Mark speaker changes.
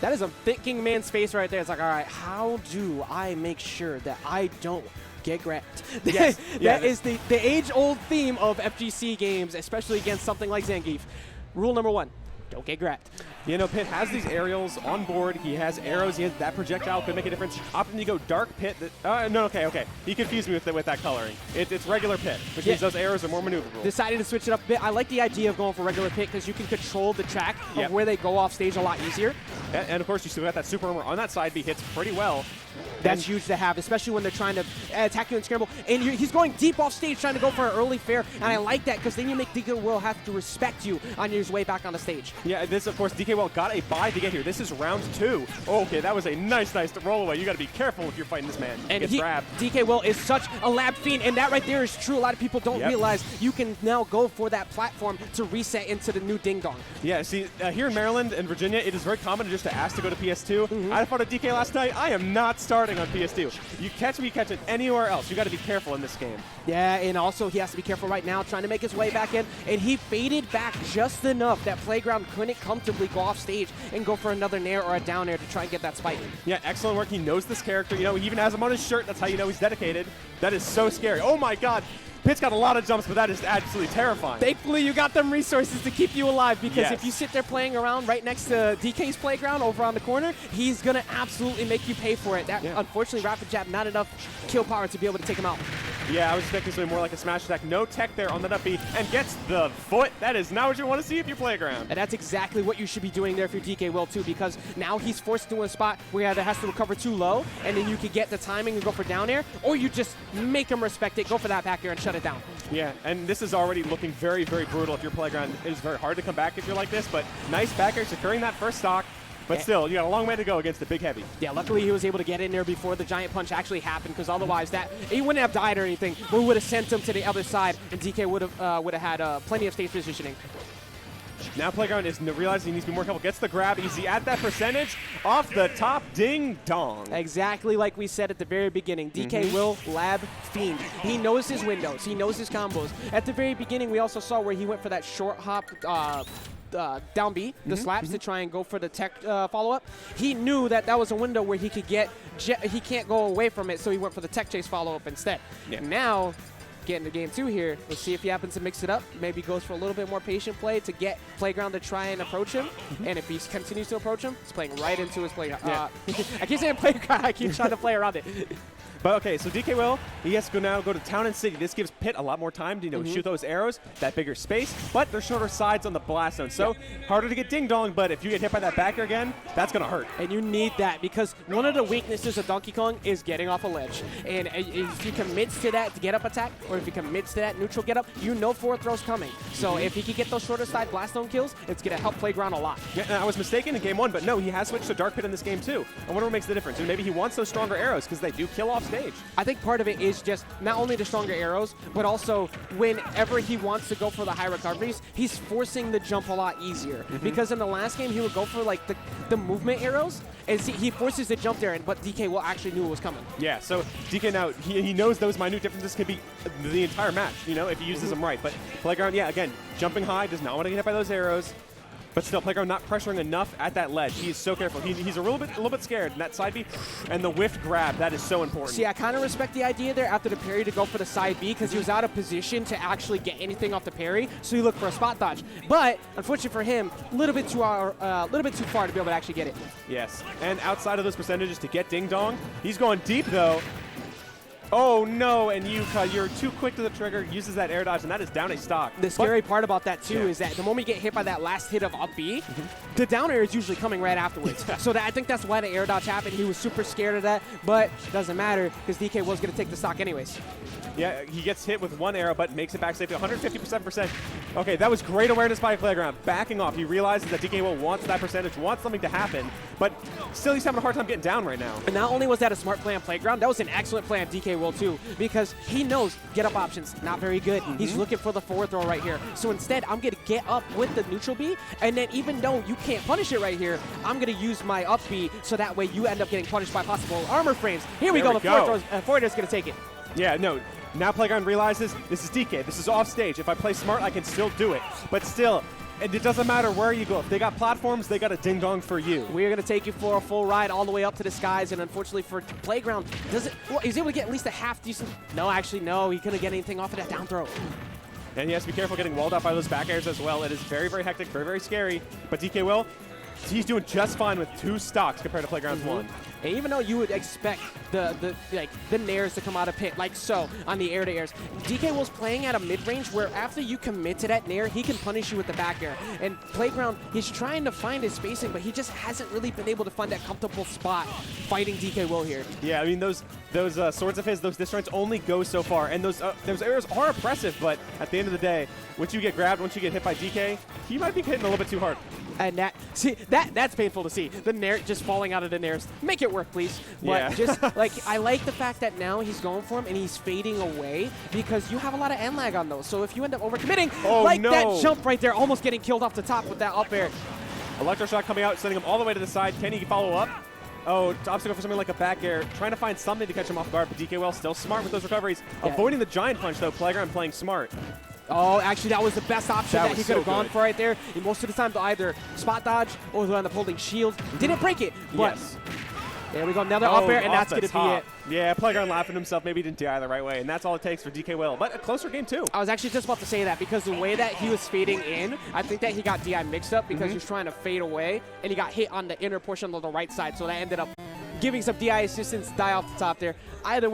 Speaker 1: That is a thinking man's face right there. It's like, all right, how do I make sure that I don't get grabbed?
Speaker 2: Yes.
Speaker 1: That is the age-old theme of FGC games, especially against something like Zangief. Rule number 1, don't get grabbed.
Speaker 2: You know, Pit has these aerials on board. He has arrows. He has that projectile. Could make a difference. Opting to go Dark Pit. No, okay. He confused me with that coloring. It's regular Pit, which means those arrows are more maneuverable.
Speaker 1: Decided to switch it up a bit. I like the idea of going for regular Pit because you can control the track of where they go off stage a lot easier.
Speaker 2: And of course, you still got that super armor on that side B. Hits pretty well.
Speaker 1: That's huge to have, especially when they're trying to attack you and scramble. And he's going deep off stage trying to go for an early fair. And I like that because then you make Dkwill have to respect you on his way back on the stage.
Speaker 2: Yeah, this, of course, Dkwill got a bye to get here. This is round 2. Okay, that was a nice roll away. You got to be careful if you're fighting this man.
Speaker 1: And
Speaker 2: he gets grabbed.
Speaker 1: Dkwill is such a lab fiend, and that right there is true. A lot of people don't realize you can now go for that platform to reset into the new Ding Dong.
Speaker 2: Yeah, see, here in Maryland and Virginia, it is very common just to ask to go to PS2. I fought a DK last night. I am not starting on PS2. You catch me catching anywhere else. You got to be careful in this game.
Speaker 1: Yeah, and also he has to be careful right now trying to make his way back in, and he faded back just enough that playGround couldn't comfortably go off stage and go for another nair or a down air to try and get that spike.
Speaker 2: Yeah, excellent work. He knows this character. You know, he even has him on his shirt. That's how you know he's dedicated. That is so scary. Oh my God. Pit's got a lot of jumps, but that is absolutely terrifying.
Speaker 1: Thankfully, you got them resources to keep you alive, because if you sit there playing around right next to DK's playground over on the corner, he's going to absolutely make you pay for it. That unfortunately, Rapid Jab, not enough kill power to be able to take him out.
Speaker 2: Yeah, I was expecting something more like a smash attack. No tech there on that up B, and gets the foot. That is not what you want to see if you playground.
Speaker 1: And that's exactly what you should be doing there if you're Dkwill too, because now he's forced into a spot where he either has to recover too low, and then you could get the timing and go for down air, or you just make him respect it, go for that back air and shut it down.
Speaker 2: Yeah, and this is already looking very, very brutal if you're playground. It is very hard to come back if you're like this, but nice back air securing that first stock. But still, you got a long way to go against the big heavy.
Speaker 1: Yeah, luckily he was able to get in there before the giant punch actually happened, because otherwise he wouldn't have died or anything. We would have sent him to the other side, and DK would have had plenty of stage positioning.
Speaker 2: Now playground is realizing he needs to be more careful. Gets the grab easy at that percentage. Off the top, ding dong.
Speaker 1: Exactly like we said at the very beginning. Dkwill, lab fiend. He knows his windows. He knows his combos. At the very beginning, we also saw where he went for that short hop down B, the slaps to try and go for the tech follow-up. He knew that that was a window where he could get, he can't go away from it, so he went for the tech chase follow-up instead. Now, getting to game 2 here, let's see if he happens to mix it up. Maybe goes for a little bit more patient play to get playground to try and approach him. And if he continues to approach him, he's playing right into his playground. I keep saying playground, I keep trying to play around it.
Speaker 2: But okay, so Dkwill, he has to now go to Town and City. This gives Pit a lot more time to shoot those arrows, that bigger space, but they're shorter sides on the blast zone. So harder to get ding dong, but if you get hit by that back air again, that's going to hurt.
Speaker 1: And you need that, because one of the weaknesses of Donkey Kong is getting off a ledge. And if he commits to that get up attack, or if he commits to that neutral get up, you know forward throw's coming. So if he can get those shorter side blast zone kills, it's going to help playground a lot.
Speaker 2: Yeah, I was mistaken in game 1, but no, he has switched to Dark Pit in this game too. I wonder what makes the difference. And maybe he wants those stronger arrows, because they do kill off stage.
Speaker 1: I think part of it is just not only the stronger arrows, but also whenever he wants to go for the high recoveries, he's forcing the jump a lot easier. Because in the last game, he would go for like the movement arrows, and see, he forces the jump there, but Dkwill actually knew it was coming.
Speaker 2: Yeah, so DK now, he knows those minute differences could be the entire match, you know, if he uses them right. But playground, yeah, again, jumping high, does not want to get hit by those arrows. But still, playground not pressuring enough at that ledge. He is so careful. He's a little bit scared. And that side B and the whiffed grab, that is so important.
Speaker 1: See, I kind of respect the idea there after the parry to go for the side B, because he was out of position to actually get anything off the parry. So he looked for a spot dodge. But unfortunately for him, a little bit too far to be able to actually get it.
Speaker 2: Yes, and outside of those percentages to get ding dong, he's going deep though. Oh no, and you're too quick to the trigger, uses that air dodge, and that is down a stock.
Speaker 1: The scary part about that too is that the moment you get hit by that last hit of up B, the down air is usually coming right afterwards. So I think that's why the air dodge happened. He was super scared of that, but it doesn't matter, because DK was going to take the stock anyways.
Speaker 2: Yeah, he gets hit with one arrow, but makes it back safely, 157%. Okay, that was great awareness by playground. Backing off, he realizes that Dkwill wants that percentage, wants something to happen, but still he's having a hard time getting down right now.
Speaker 1: And not only was that a smart play on playground, that was an excellent play on Dkwill too, because he knows get up options, not very good. He's looking for the forward throw right here. So instead, I'm going to get up with the neutral B, and then even though you can't punish it right here, I'm going to use my up B, so that way you end up getting punished by possible armor frames. Here we go, the forward throw's going to take it.
Speaker 2: Yeah, no. Now playground realizes this is DK. This is off stage. If I play smart, I can still do it. But still, And it doesn't matter where you go. If they got platforms, they got a ding-dong for you.
Speaker 1: We're going to take you for a full ride all the way up to the skies, and unfortunately for playGround, he's able to get at least a half-decent... No, actually, no. He couldn't get anything off of that down throw.
Speaker 2: And he has to be careful getting walled out by those back airs as well. It is very, very hectic, very, very scary. But Dkwill, he's doing just fine with 2 stocks compared to playGround's 1.
Speaker 1: And even though you would expect the nairs to come out of pit, like so, on the air-to-airs, Dkwill's playing at a mid-range where after you commit to that nair, he can punish you with the back air. And playGround, he's trying to find his spacing, but he just hasn't really been able to find that comfortable spot fighting Dkwill here.
Speaker 2: Yeah, I mean, those swords of his, those disjoints only go so far. And those arrows are oppressive, but at the end of the day, once you get grabbed, once you get hit by DK, he might be hitting a little bit too hard.
Speaker 1: And that's painful to see. The nair just falling out of the nairs. Make it work, please. But
Speaker 2: Yeah.
Speaker 1: just like I like the fact that now he's going for him and he's fading away because you have a lot of end lag on those. So if you end up overcommitting, that jump right there, almost getting killed off the top with that up air.
Speaker 2: Electroshock coming out, sending him all the way to the side. Can he follow up? Oh, obstacle for something like a back air. Trying to find something to catch him off guard, but Dkwill still smart with those recoveries.
Speaker 1: Yeah.
Speaker 2: Avoiding the giant punch, though. playGround playing smart.
Speaker 1: Oh, actually, that was the best option that he could have gone
Speaker 2: good.
Speaker 1: for right there. And most of the time, to either spot dodge or to end up holding shield. Didn't break it, but
Speaker 2: Yes.
Speaker 1: there we go. Another up air, and that's going to be it.
Speaker 2: Yeah, playGround laughing to himself. Maybe he didn't DI the right way, and that's all it takes for Dkwill. But a closer game, too.
Speaker 1: I was actually just about to say that because the way that he was fading in, I think that he got DI mixed up because he was trying to fade away, and he got hit on the inner portion of the right side, so that ended up giving some DI assistance, die off the top there. Either way,